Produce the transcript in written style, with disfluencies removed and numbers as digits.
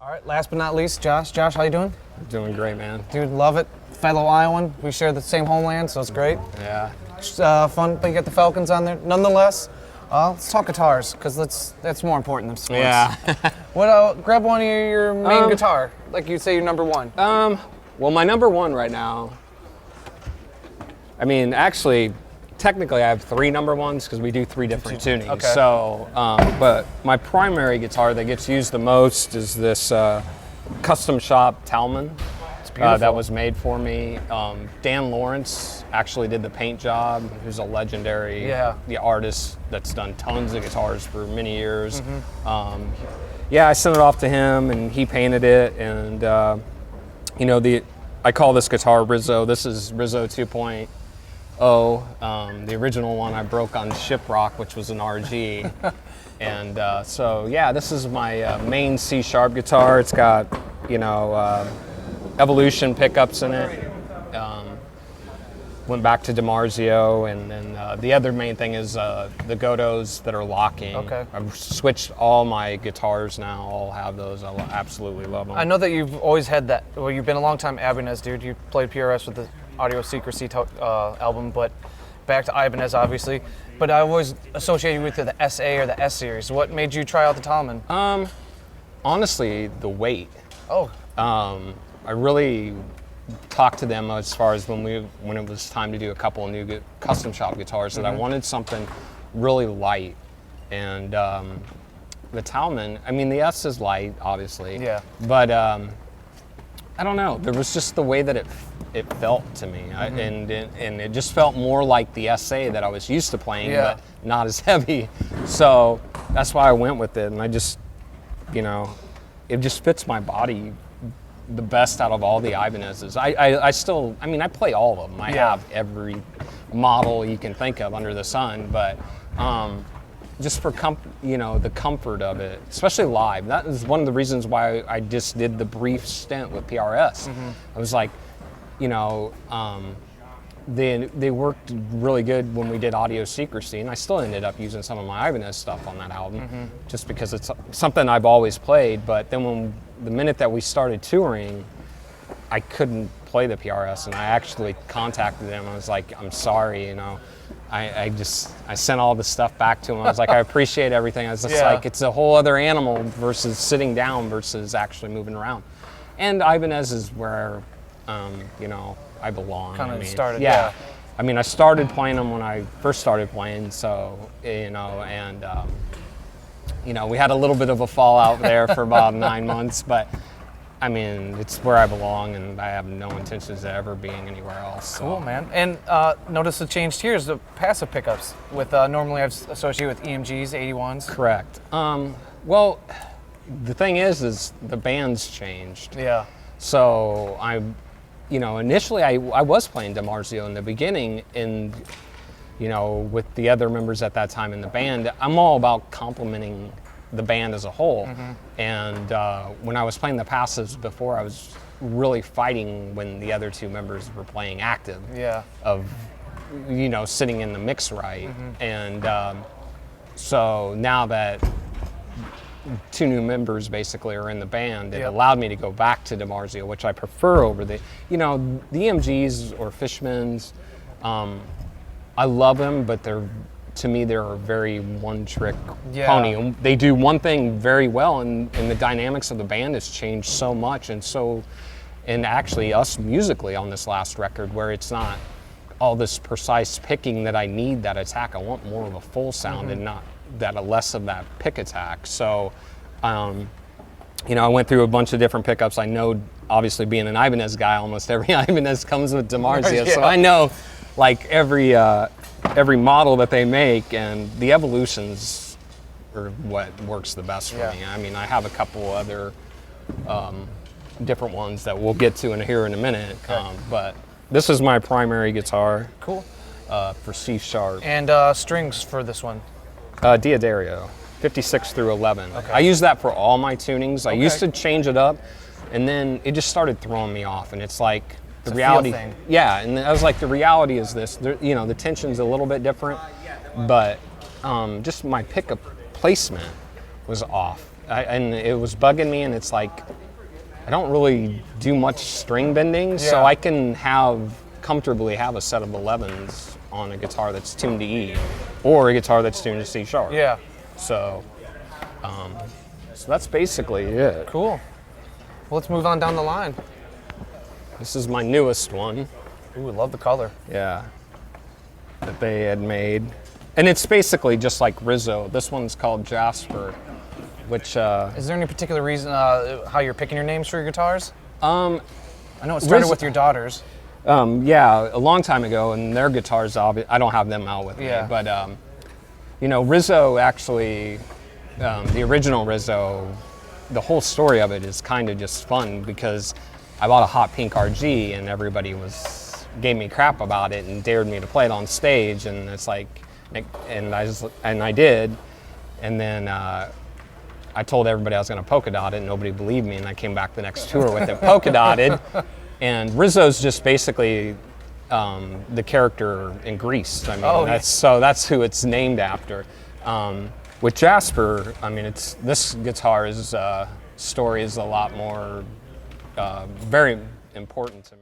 All right, last but not least, Josh. Josh, how you doing? Doing great, man. Dude, love it. Fellow Iowan. We share the same homeland, so it's great. Yeah. It's fun, but you get the Falcons on there. Nonetheless, let's talk guitars, because that's more important than sports. Yeah. Grab one of your main guitar, like you say your number one. Well, my number one right now, I mean, actually, technically I have three number ones because we do three different tunings. Okay. So, but my primary guitar that gets used the most is this custom shop Talman. That was made for me. Dan Lawrence actually did the paint job. Who's a legendary the artist that's done tons of guitars for many years. Yeah, I sent it off to him and he painted it. And you know, I call this guitar Rizzo. This is Rizzo 2.0. The original one I broke on Shiprock, which was an RG. And so yeah, this is my main C sharp guitar. It's got, you know, Evolution pickups in it. Went back to DiMarzio, and then the other main thing is the Godos that are locking. Okay. I've switched all my guitars now. I'll have those. I absolutely love them. I know that you've always had that. Well, you've been a long time Ibanez dude. You played PRS with the Audio Secrecy album, but back to Ibanez obviously. But I always associate you with the SA or the S series. What made you try out the Talman? Honestly, the weight. Oh. I really talked to them as far as when it was time to do a couple of new custom shop guitars that I wanted something really light. And the Talman, I mean, the S is light, obviously. Yeah. But I don't know. There was just the way that it felt to me, and it just felt more like the SA that I was used to playing, but not as heavy. So that's why I went with it, and I just, you know, it just fits my body the best out of all the Ibanez's. I still, I mean, I play all of them. I have every model you can think of under the sun, but just for you know, the comfort of it, especially live. That is one of the reasons why I just did the brief stint with PRS. I was like, you know, they worked really good when we did Audio Secrecy, and I still ended up using some of my Ibanez stuff on that album, just because it's something I've always played. But then the minute that we started touring, I couldn't play the PRS, and I actually contacted them. I was like, I'm sorry, you know. I sent all the stuff back to him. I was like, I appreciate everything. I was just like, it's a whole other animal versus sitting down versus actually moving around. And Ibanez is where, you know, I belong. Kind of I mean, started, I mean, I started playing them when I first started playing, so, you know, and, you know, we had a little bit of a fallout there for about 9 months, but I mean, it's where I belong, and I have no intentions of ever being anywhere else. So. Cool, man. And notice the changed here is the passive pickups. With normally I've associated with EMGs, 81s. Correct. Well, the thing is the band's changed. Yeah. So you know, initially I was playing DiMarzio in the beginning, and you know, with the other members at that time in the band, I'm all about complimenting the band as a whole. And when I was playing the passives before, I was really fighting when the other two members were playing active. Yeah. Of, you know, sitting in the mix right. And so now that two new members basically are in the band, it allowed me to go back to DiMarzio, which I prefer over the, you know, the EMGs or Fishmans. I love them, but to me, they're a very one-trick pony. They do one thing very well, and the dynamics of the band has changed so much, and actually us musically on this last record, where it's not all this precise picking that I need that attack. I want more of a full sound and not less of that pick attack. So, you know, I went through a bunch of different pickups. I know, obviously, being an Ibanez guy, almost every Ibanez comes with DiMarzio, so I know, like, every model that they make, and the Evolutions are what works the best for me. I mean, I have a couple other different ones that we'll get to here in a minute, but this is my primary guitar. Cool. For C sharp. And strings for this one? Diodario, 56 through 11. Okay. I use that for all my tunings. I used to change it up, and then it just started throwing me off, and it's like, the reality, and I was like, the reality is this, you know, the tension's a little bit different, but just my pickup placement was off. and it was bugging me, and it's like, I don't really do much string bending, so Yeah. I can comfortably have a set of 11s on a guitar that's tuned to E, or a guitar that's tuned to C sharp. Yeah. So, so that's basically it. Cool. Well, let's move on down the line. This is my newest one. Ooh, love the color. Yeah. That they had made. And it's basically just like Rizzo. This one's called Jasper, which Is there any particular reason how you're picking your names for your guitars? I know it started Rizzo- with your daughters. yeah, a long time ago, and their guitars, I don't have them out with Yeah. me, but you know, Rizzo actually, the original Rizzo, the whole story of it is kind of just fun because I bought a hot pink RG and everybody gave me crap about it and dared me to play it on stage, and it's like, and I did, and then I told everybody I was going to polka dot it, and nobody believed me, and I came back the next tour with it polka dotted. And Rizzo's just basically the character in Grease. I mean, Oh, yeah. that's who it's named after. With Jasper, I mean, this guitar's story is a lot more very important to me.